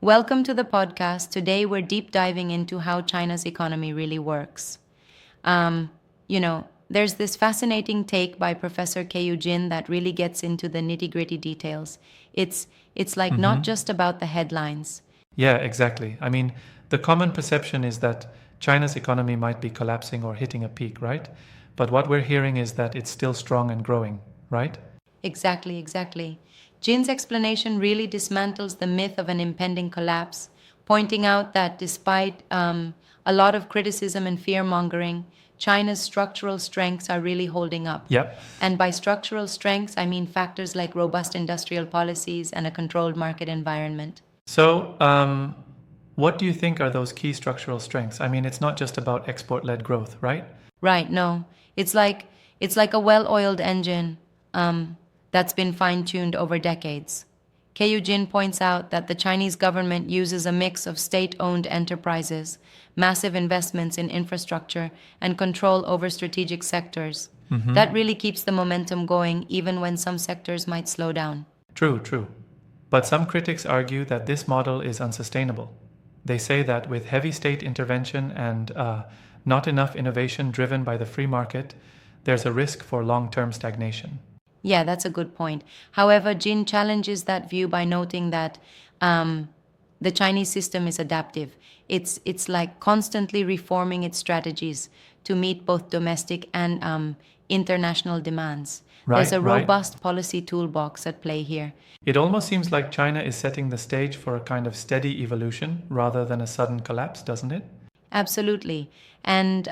Welcome to the podcast. Today we're deep diving into how China's economy really works. There's this fascinating take by Professor Keiyu Jin that really gets into the nitty-gritty details. It's like not hmm just about the headlines. Yeah, exactly. I mean, the common perception is that China's economy might be collapsing or hitting a peak, right? But what we're hearing is that it's still strong and growing, right? Exactly. Jin's explanation really dismantles the myth of an impending collapse, pointing out that despite a lot of criticism and fear mongering, China's structural strengths are really holding up. Yep. And by structural strengths, I mean factors like robust industrial policies and a controlled market environment. So, what do you think are those key structural strengths? I mean, it's not just about export-led growth, right? Right, no. It's like a well-oiled engine that's been fine-tuned over decades. Keiyu Jin points out that the Chinese government uses a mix of state-owned enterprises, massive investments in infrastructure, and control over strategic sectors. That really keeps the momentum going even when some sectors might slow down. True. But some critics argue that this model is unsustainable. They say that with heavy state intervention and not enough innovation driven by the free market, there's a risk for long-term stagnation. Yeah, that's a good point. However, Jin challenges that view by noting that the Chinese system is adaptive. It's like constantly reforming its strategies to meet both domestic and international demands. There's a Right. robust policy toolbox at play here. It almost seems like China is setting the stage for a kind of steady evolution rather than a sudden collapse, doesn't it? Absolutely. And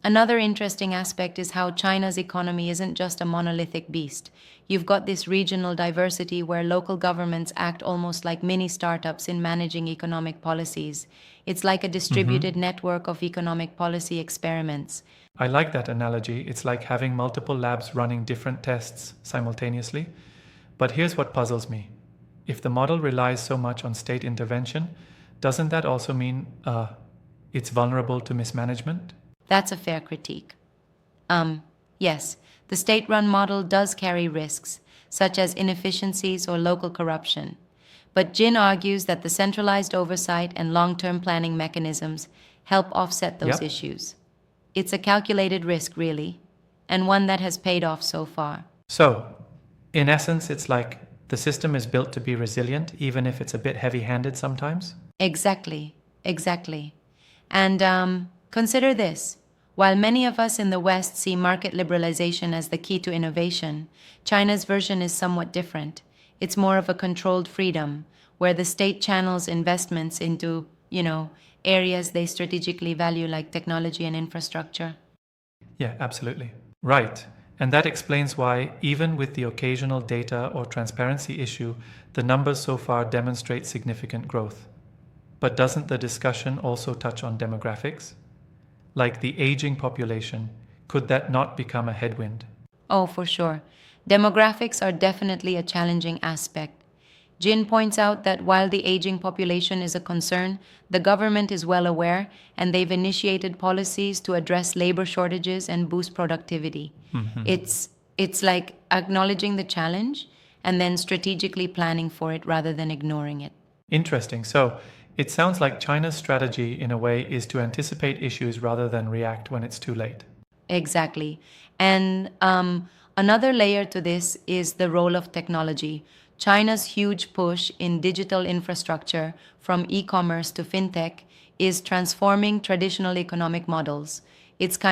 another interesting aspect is how China's economy isn't just a monolithic beast. You've got this regional diversity where local governments act almost like mini startups in managing economic policies. It's like a distributed network of economic policy experiments. I like that analogy. It's like having multiple labs running different tests simultaneously. But here's what puzzles me. If the model relies so much on state intervention, doesn't that also mean it's vulnerable to mismanagement? That's a fair critique. Yes, the state run model does carry risks, such as inefficiencies or local corruption. But Jin argues that the centralized oversight and long term planning mechanisms help offset those Yep. issues. It's a calculated risk, really, and one that has paid off so far. So, in essence, it's like the system is built to be resilient, even if it's a bit heavy handed sometimes. Exactly. And consider this. While many of us in the West see market liberalization as the key to innovation, China's version is somewhat different. It's more of a controlled freedom, where the state channels investments into, areas they strategically value like technology and infrastructure. Yeah, absolutely. Right. And that explains why, even with the occasional data or transparency issue, the numbers so far demonstrate significant growth. But doesn't the discussion also touch on demographics? Like the aging population, could that not become a headwind? Oh, for sure. Demographics are definitely a challenging aspect. Jin points out that while the aging population is a concern, the government is well aware and they've initiated policies to address labor shortages and boost productivity. It's like acknowledging the challenge and then strategically planning for it rather than ignoring it. Interesting. So, it sounds like China's strategy, in a way, is to anticipate issues rather than react when it's too late. Exactly. And another layer to this is the role of technology. China's huge push in digital infrastructure, from e commerce to fintech, is transforming traditional economic models. It's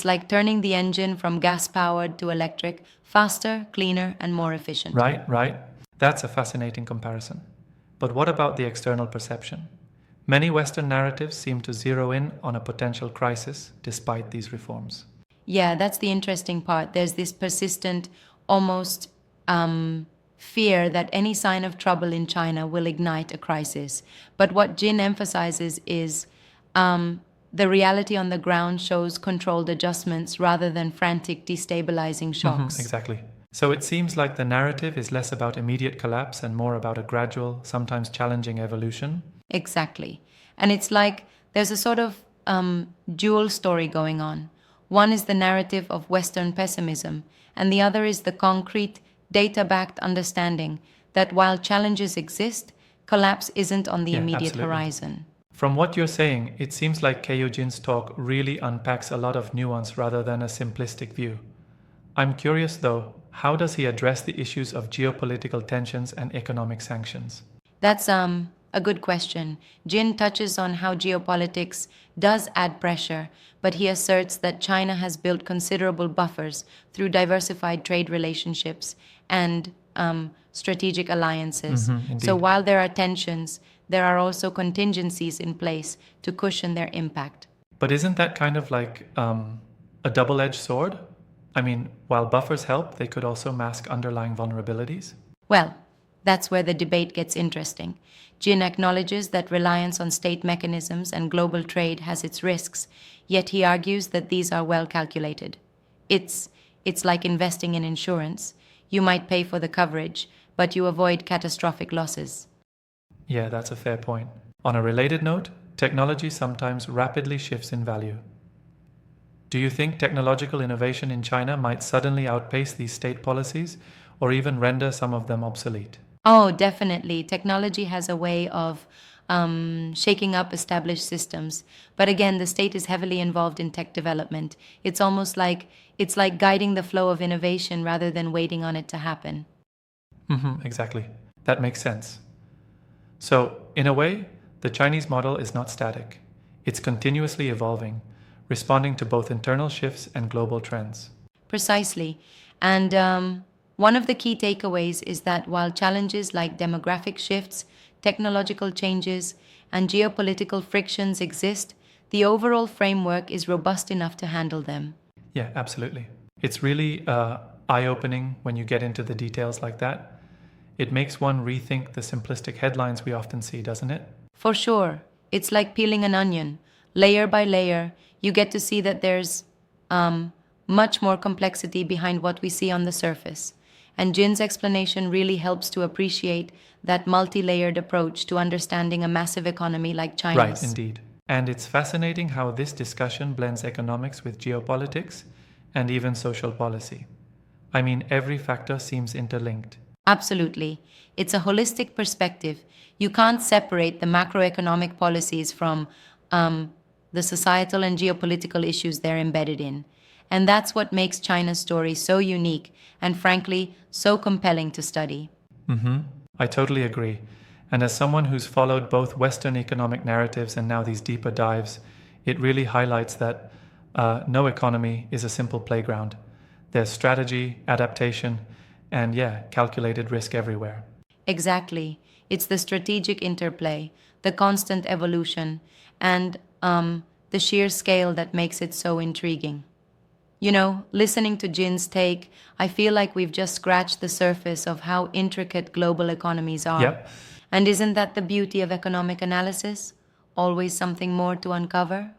like turning the engine from gas powered to electric, faster, cleaner, and more efficient. Right. That's a fascinating comparison. But what about the external perception? Many Western narratives seem to zero in on a potential crisis despite these reforms. Yeah, that's the interesting part. There's this persistent, almost fear that any sign of trouble in China will ignite a crisis. But what Jin emphasizes is the reality on the ground shows controlled adjustments rather than frantic, destabilizing shocks. Exactly. So it seems like the narrative is less about immediate collapse and more about a gradual, sometimes challenging evolution. Exactly. And it's like there's a sort of dual story going on. One is the narrative of Western pessimism, and the other is the concrete, data backed understanding that while challenges exist, Collapse isn't on the Yeah, immediate absolutely. horizon. From what you're saying, it seems like Keiyo Jin's talk really unpacks a lot of nuance rather than a simplistic view. I'm curious though, how does he address the issues of geopolitical tensions and economic sanctions? That's a good question. Jin touches on how geopolitics does add pressure, but he asserts that China has built considerable buffers through diversified trade relationships and strategic alliances. So Indeed. while there are tensions, there are also contingencies in place to cushion their impact. But isn't that kind of like a double edged sword? I mean, while buffers help, they could also mask underlying vulnerabilities. Well, that's where the debate gets interesting. Jin acknowledges that reliance on state mechanisms and global trade has its risks, yet he argues that these are well calculated. It's like investing in insurance. You might pay for the coverage, but you avoid catastrophic losses. Yeah, that's a fair point. On a related note, technology sometimes rapidly shifts in value. Do you think technological innovation in China might suddenly outpace these state policies or even render some of them obsolete? Oh, definitely. Technology has a way of shaking up established systems. But again, the state is heavily involved in tech development. It's like guiding the flow of innovation rather than waiting on it to happen. Exactly. That makes sense. So, in a way, the Chinese model is not static. It's continuously evolving, responding to both internal shifts and global trends. Precisely. And one of the key takeaways is that while challenges like demographic shifts, technological changes, and geopolitical frictions exist, the overall framework is robust enough to handle them. Yeah, absolutely. It's really eye opening when you get into the details like that. It makes one rethink the simplistic headlines we often see, doesn't it? For sure, it's like peeling an onion. Layer by layer, you get to see that there's much more complexity behind what we see on the surface. And Jin's explanation really helps to appreciate that multi layered approach to understanding a massive economy like China's. Right, indeed. And it's fascinating how this discussion blends economics with geopolitics and even social policy. I mean, every factor seems interlinked. Absolutely. It's a holistic perspective. You can't separate the macroeconomic policies from the societal and geopolitical issues they're embedded in. And that's what makes China's story so unique and, frankly, so compelling to study. I totally agree. And as someone who's followed both Western economic narratives and now these deeper dives, it really highlights that no economy is a simple playground. There's strategy, adaptation, and yeah, calculated risk everywhere. Exactly. It's the strategic interplay, the constant evolution, and the sheer scale that makes it so intriguing. You know, listening to Jin's take, I feel like we've just scratched the surface of how intricate global economies are. Yep. And isn't that the beauty of economic analysis? Always something more to uncover?